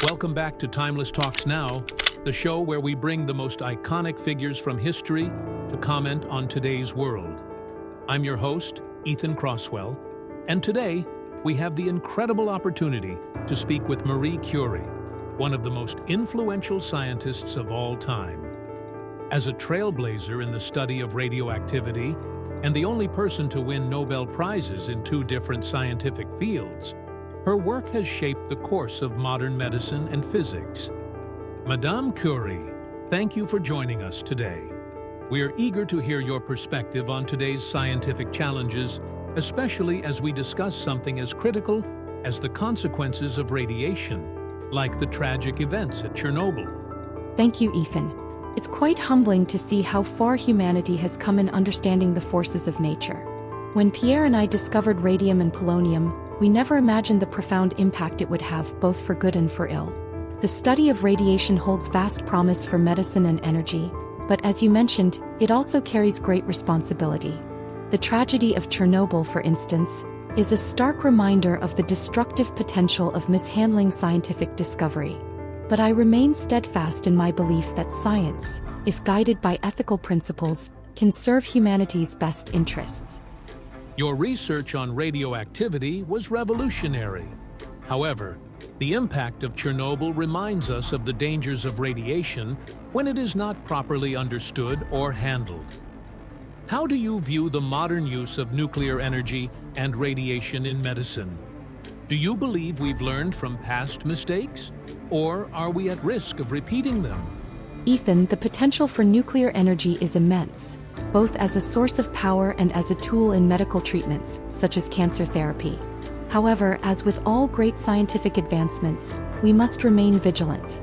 Welcome back to Timeless Talks Now, the show where we bring the most iconic figures from history to comment on today's world. I'm your host, Ethan Crosswell, and today we have the incredible opportunity to speak with Marie Curie, one of the most influential scientists of all time. As a trailblazer in the study of radioactivity and the only person to win Nobel Prizes in two different scientific fields, her work has shaped the course of modern medicine and physics. Madame Curie, thank you for joining us today. We are eager to hear your perspective on today's scientific challenges, especially as we discuss something as critical as the consequences of radiation, like the tragic events at Chernobyl. Thank you, Ethan. It's quite humbling to see how far humanity has come in understanding the forces of nature. When Pierre and I discovered radium and polonium, we never imagined the profound impact it would have, both for good and for ill. The study of radiation holds vast promise for medicine and energy, but as you mentioned, it also carries great responsibility. The tragedy of Chernobyl, for instance, is a stark reminder of the destructive potential of mishandling scientific discovery. But I remain steadfast in my belief that science, if guided by ethical principles, can serve humanity's best interests. Your research on radioactivity was revolutionary. However, the impact of Chernobyl reminds us of the dangers of radiation when it is not properly understood or handled. How do you view the modern use of nuclear energy and radiation in medicine? Do you believe we've learned from past mistakes, or are we at risk of repeating them? Ethan, the potential for nuclear energy is immense, both as a source of power and as a tool in medical treatments, such as cancer therapy. However, as with all great scientific advancements, we must remain vigilant.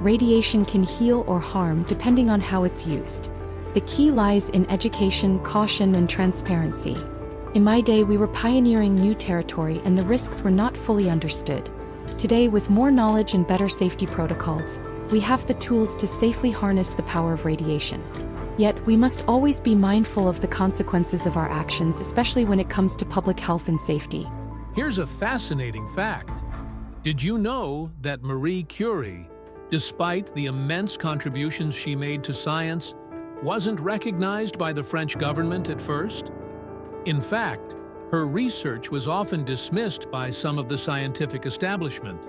Radiation can heal or harm depending on how it's used. The key lies in education, caution, and transparency. In my day, we were pioneering new territory and the risks were not fully understood. Today, with more knowledge and better safety protocols, we have the tools to safely harness the power of radiation. Yet, we must always be mindful of the consequences of our actions, especially when it comes to public health and safety. Here's a fascinating fact. Did you know that Marie Curie, despite the immense contributions she made to science, wasn't recognized by the French government at first? In fact, her research was often dismissed by some of the scientific establishment.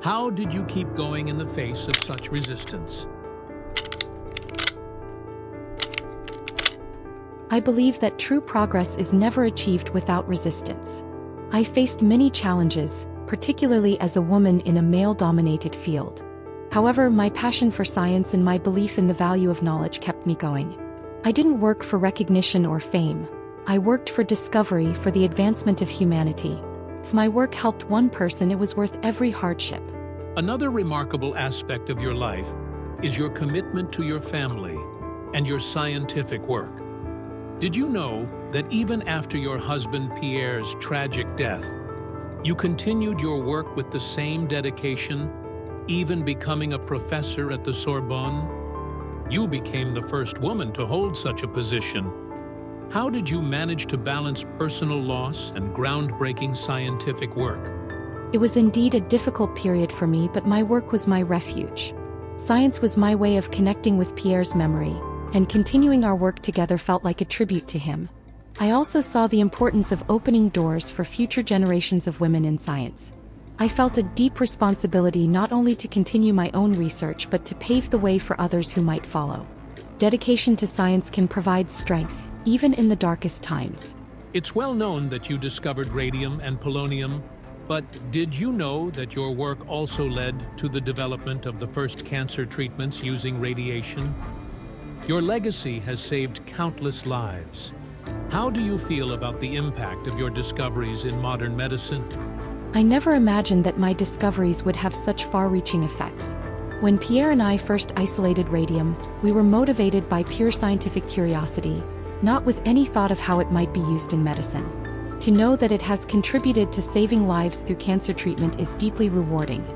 How did you keep going in the face of such resistance? I believe that true progress is never achieved without resistance. I faced many challenges, particularly as a woman in a male-dominated field. However, my passion for science and my belief in the value of knowledge kept me going. I didn't work for recognition or fame. I worked for discovery, for the advancement of humanity. If my work helped one person, it was worth every hardship. Another remarkable aspect of your life is your commitment to your family and your scientific work. Did you know that even after your husband Pierre's tragic death, you continued your work with the same dedication, even becoming a professor at the Sorbonne? You became the first woman to hold such a position. How did you manage to balance personal loss and groundbreaking scientific work? It was indeed a difficult period for me, but my work was my refuge. Science was my way of connecting with Pierre's memory, and continuing our work together felt like a tribute to him. I also saw the importance of opening doors for future generations of women in science. I felt a deep responsibility not only to continue my own research but to pave the way for others who might follow. Dedication to science can provide strength, even in the darkest times. It's well known that you discovered radium and polonium, but did you know that your work also led to the development of the first cancer treatments using radiation? Your legacy has saved countless lives. How do you feel about the impact of your discoveries in modern medicine? I never imagined that my discoveries would have such far-reaching effects. When Pierre and I first isolated radium, we were motivated by pure scientific curiosity, not with any thought of how it might be used in medicine. To know that it has contributed to saving lives through cancer treatment is deeply rewarding.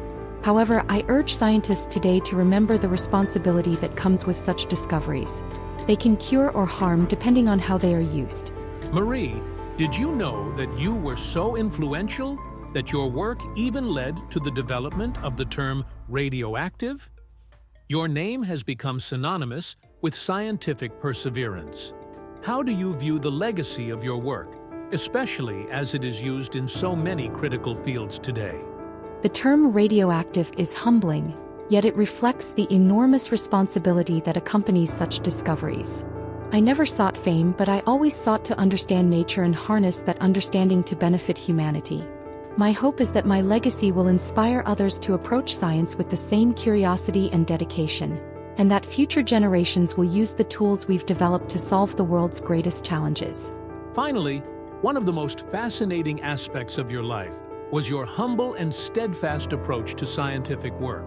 However, I urge scientists today to remember the responsibility that comes with such discoveries. They can cure or harm depending on how they are used. Marie, did you know that you were so influential that your work even led to the development of the term radioactive? Your name has become synonymous with scientific perseverance. How do you view the legacy of your work, especially as it is used in so many critical fields today? The term radioactive is humbling, yet it reflects the enormous responsibility that accompanies such discoveries. I never sought fame, but I always sought to understand nature and harness that understanding to benefit humanity. My hope is that my legacy will inspire others to approach science with the same curiosity and dedication, and that future generations will use the tools we've developed to solve the world's greatest challenges. Finally, one of the most fascinating aspects of your life was your humble and steadfast approach to scientific work.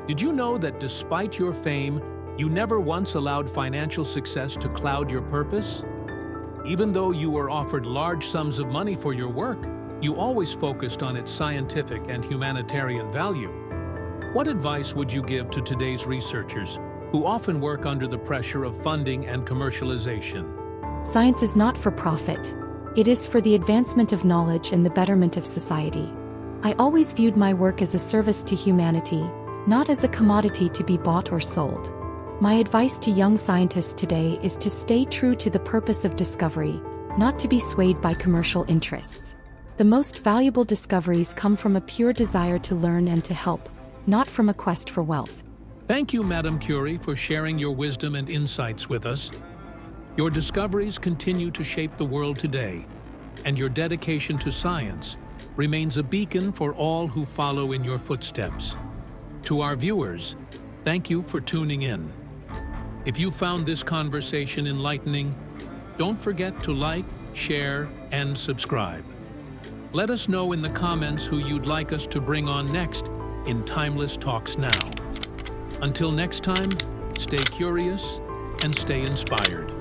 Did you know that despite your fame, you never once allowed financial success to cloud your purpose? Even though you were offered large sums of money for your work, you always focused on its scientific and humanitarian value. What advice would you give to today's researchers who often work under the pressure of funding and commercialization? Science is not for profit. It is for the advancement of knowledge and the betterment of society. I always viewed my work as a service to humanity, not as a commodity to be bought or sold. My advice to young scientists today is to stay true to the purpose of discovery, not to be swayed by commercial interests. The most valuable discoveries come from a pure desire to learn and to help, not from a quest for wealth. Thank you, Madame Curie, for sharing your wisdom and insights with us. Your discoveries continue to shape the world today, and your dedication to science remains a beacon for all who follow in your footsteps. To our viewers, thank you for tuning in. If you found this conversation enlightening, don't forget to like, share, and subscribe. Let us know in the comments who you'd like us to bring on next in Timeless Talks Now. Until next time, stay curious and stay inspired.